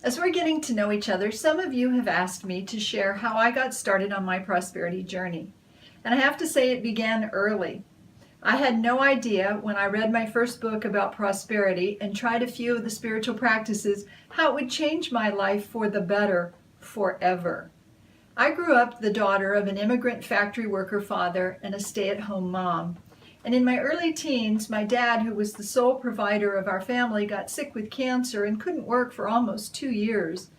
As we're getting to know each other, some of you have asked me to share how I got started on my prosperity journey. And I have to say it began early. I had no idea when I read my first book about prosperity and tried a few of the spiritual practices how it would change my life for the better forever. I grew up the daughter of an immigrant factory worker father and a stay-at-home mom. And in my early teens, my dad, who was the sole provider of our family, got sick with cancer and couldn't work for almost 2 years.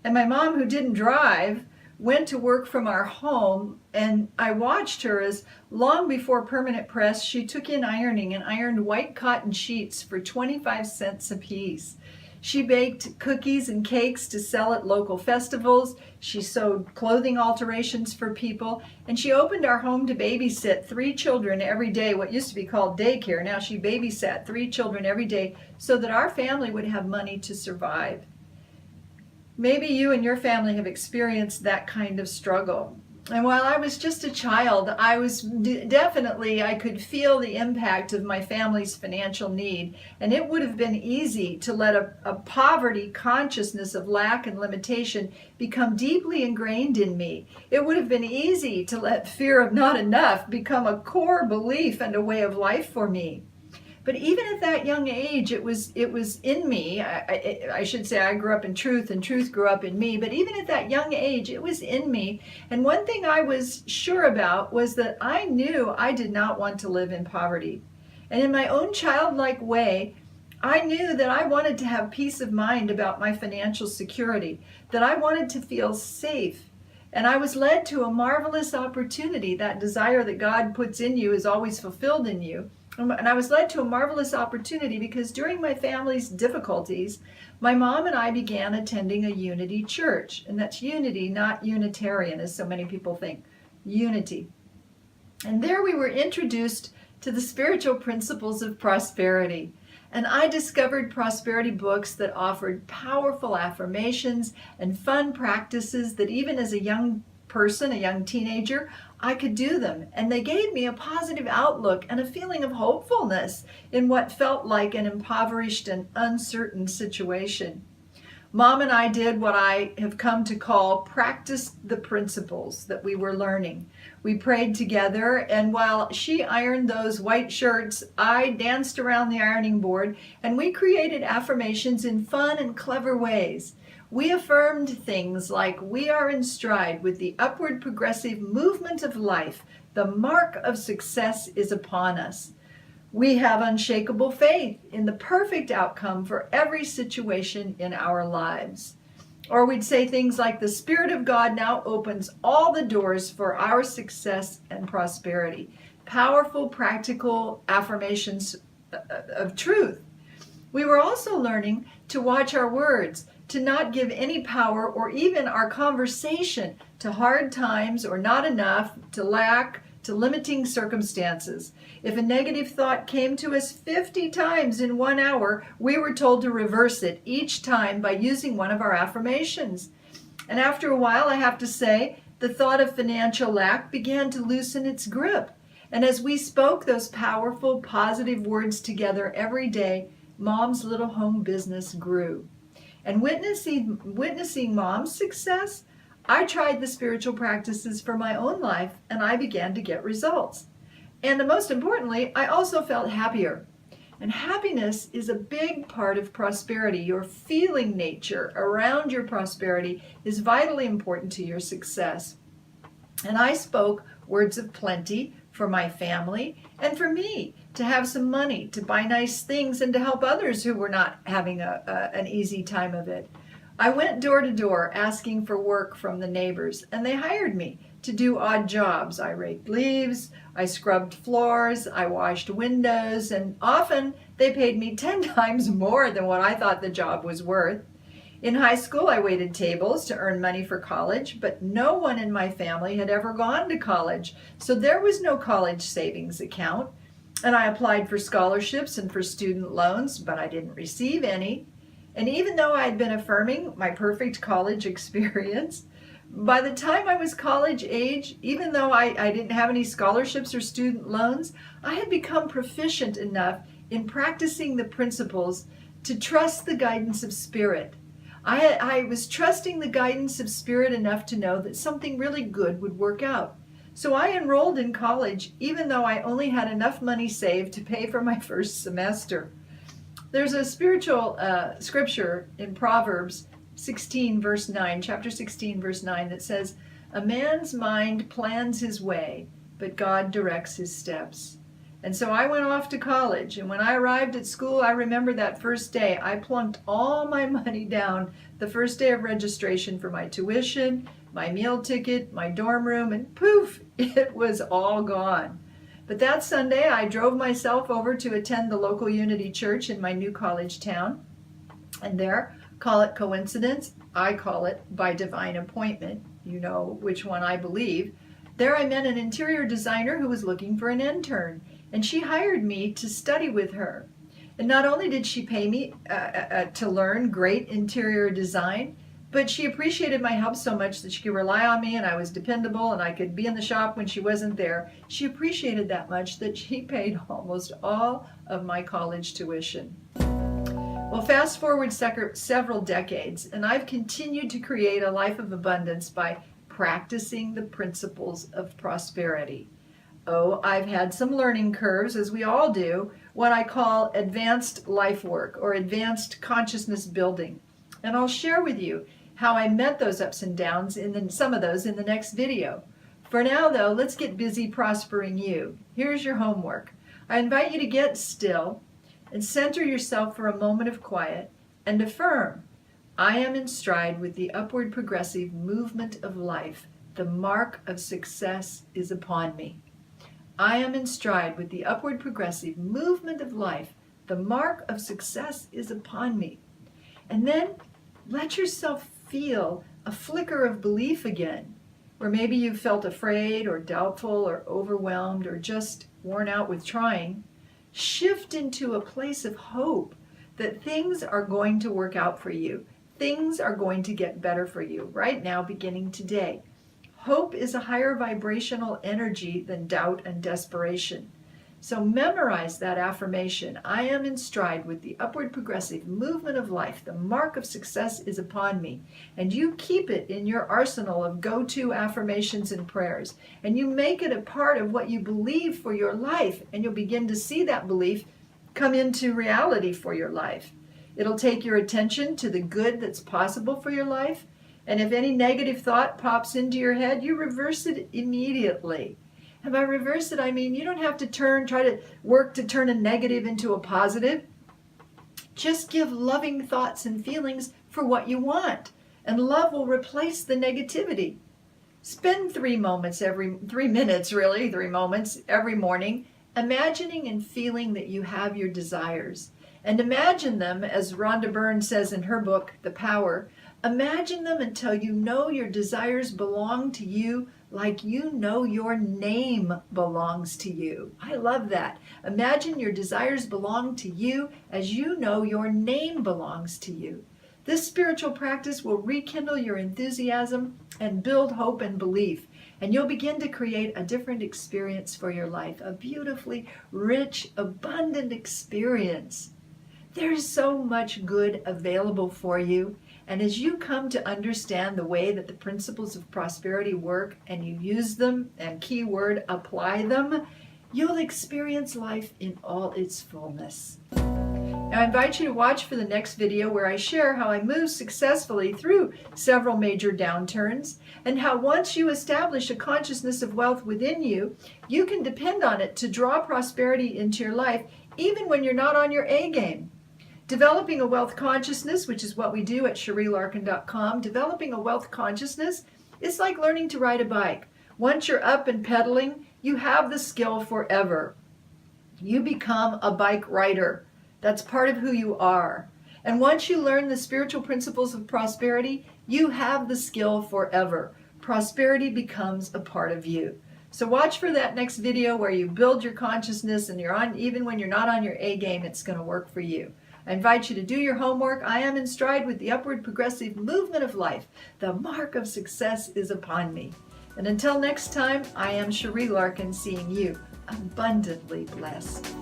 And my mom, who didn't drive, went to work from our home, and I watched her as long before permanent press, she took in ironing and ironed white cotton sheets for 25 cents a piece. She baked cookies and cakes to sell at local festivals. She sewed clothing alterations for people, and she opened our home to babysit 3 children every day, what used to be called daycare. Now she babysat 3 children every day so that our family would have money to survive. Maybe you and your family have experienced that kind of struggle. And while I was just a child, I could feel the impact of my family's financial need. And it would have been easy to let a poverty consciousness of lack and limitation become deeply ingrained in me. It would have been easy to let fear of not enough become a core belief and a way of life for me. But even at that young age, it was in me. I should say I grew up in truth and truth grew up in me. But even at that young age, it was in me. And one thing I was sure about was that I knew I did not want to live in poverty. And in my own childlike way, I knew that I wanted to have peace of mind about my financial security, that I wanted to feel safe. And I was led to a marvelous opportunity. That desire that God puts in you is always fulfilled in you. And I was led to a marvelous opportunity because during my family's difficulties, my mom and I began attending a unity church. And that's unity, not Unitarian, as so many people think. Unity. And there we were introduced to the spiritual principles of prosperity. And I discovered prosperity books that offered powerful affirmations and fun practices that even as a young person, a young teenager, I could do them. And they gave me a positive outlook and a feeling of hopefulness in what felt like an impoverished and uncertain situation. Mom and I did what I have come to call practice the principles that we were learning. We prayed together, and while she ironed those white shirts, I danced around the ironing board, and we created affirmations in fun and clever ways. We affirmed things like, we are in stride with the upward progressive movement of life. The mark of success is upon us. We have unshakable faith in the perfect outcome for every situation in our lives. Or we'd say things like, the Spirit of God now opens all the doors for our success and prosperity. Powerful, practical affirmations of truth. We were also learning to watch our words, to not give any power or even our conversation to hard times or not enough, to lack, to limiting circumstances. If a negative thought came to us 50 times in 1 hour, we were told to reverse it each time by using one of our affirmations. And after a while, I have to say, the thought of financial lack began to loosen its grip. And as we spoke those powerful, positive words together every day, Mom's little home business grew. And witnessing Mom's success, I tried the spiritual practices for my own life, and I began to get results. And most importantly, I also felt happier. And happiness is a big part of prosperity. Your feeling nature around your prosperity is vitally important to your success. And I spoke words of plenty for my family and for me, to have some money, to buy nice things, and to help others who were not having an easy time of it. I went door to door asking for work from the neighbors, and they hired me to do odd jobs. I raked leaves, I scrubbed floors, I washed windows, and often they paid me 10 times more than what I thought the job was worth. In high school, I waited tables to earn money for college, but no one in my family had ever gone to college, so there was no college savings account. And I applied for scholarships and for student loans, but I didn't receive any. And even though I had been affirming my perfect college experience, by the time I was college age, even though I didn't have any scholarships or student loans, I had become proficient enough in practicing the principles to trust the guidance of spirit. I was trusting the guidance of Spirit enough to know that something really good would work out. So I enrolled in college, even though I only had enough money saved to pay for my first semester. There's a spiritual scripture in Proverbs 16, verse 9, chapter 16, verse 9, that says, "A man's mind plans his way, but God directs his steps." And so I went off to college, and when I arrived at school, I remember that first day, I plunked all my money down the first day of registration for my tuition, my meal ticket, my dorm room, and poof, it was all gone. But that Sunday, I drove myself over to attend the local Unity Church in my new college town. And there, call it coincidence, I call it by divine appointment. You know which one I believe. There I met an interior designer who was looking for an intern, and she hired me to study with her. And not only did she pay me to learn great interior design, but she appreciated my help so much that she could rely on me and I was dependable and I could be in the shop when she wasn't there. She appreciated that much that she paid almost all of my college tuition. Well, fast forward several decades, and I've continued to create a life of abundance by practicing the principles of prosperity. Oh, I've had some learning curves, as we all do, what I call advanced life work or advanced consciousness building. And I'll share with you how I met those ups and downs, some of those in the next video. For now, though, let's get busy prospering you. Here's your homework. I invite you to get still and center yourself for a moment of quiet and affirm, "I am in stride with the upward progressive movement of life. The mark of success is upon me." I am in stride with the upward progressive movement of life. The mark of success is upon me. And then let yourself feel a flicker of belief again, where maybe you felt afraid or doubtful or overwhelmed or just worn out with trying. Shift into a place of hope that things are going to work out for you. Things are going to get better for you right now, beginning today. Hope is a higher vibrational energy than doubt and desperation. So memorize that affirmation. I am in stride with the upward progressive movement of life. The mark of success is upon me. And you keep it in your arsenal of go-to affirmations and prayers. And you make it a part of what you believe for your life. And you'll begin to see that belief come into reality for your life. It'll take your attention to the good that's possible for your life. And if any negative thought pops into your head, you reverse it immediately. And by reverse it, I mean you don't have to try to work to turn a negative into a positive. Just give loving thoughts and feelings for what you want, and love will replace the negativity. Spend 3 moments every 3 minutes, really, 3 moments every morning, imagining and feeling that you have your desires. And imagine them, as Rhonda Byrne says in her book, The Power, imagine them until you know your desires belong to you like you know your name belongs to you. I love that. Imagine your desires belong to you as you know your name belongs to you. This spiritual practice will rekindle your enthusiasm and build hope and belief. And you'll begin to create a different experience for your life, a beautifully rich, abundant experience. There's so much good available for you. And as you come to understand the way that the principles of prosperity work and you use them, and keyword, apply them, you'll experience life in all its fullness. Now, I invite you to watch for the next video where I share how I moved successfully through several major downturns and how once you establish a consciousness of wealth within you, you can depend on it to draw prosperity into your life even when you're not on your A game. Developing a wealth consciousness, which is what we do at CherieLarkin.com, developing a wealth consciousness is like learning to ride a bike. Once you're up and pedaling, you have the skill forever. You become a bike rider. That's part of who you are. And once you learn the spiritual principles of prosperity, you have the skill forever. Prosperity becomes a part of you. So watch for that next video where you build your consciousness and even when you're not on your A game, it's going to work for you. I invite you to do your homework. I am in stride with the upward progressive movement of life. The mark of success is upon me. And until next time, I am Cherie Larkin, seeing you abundantly blessed.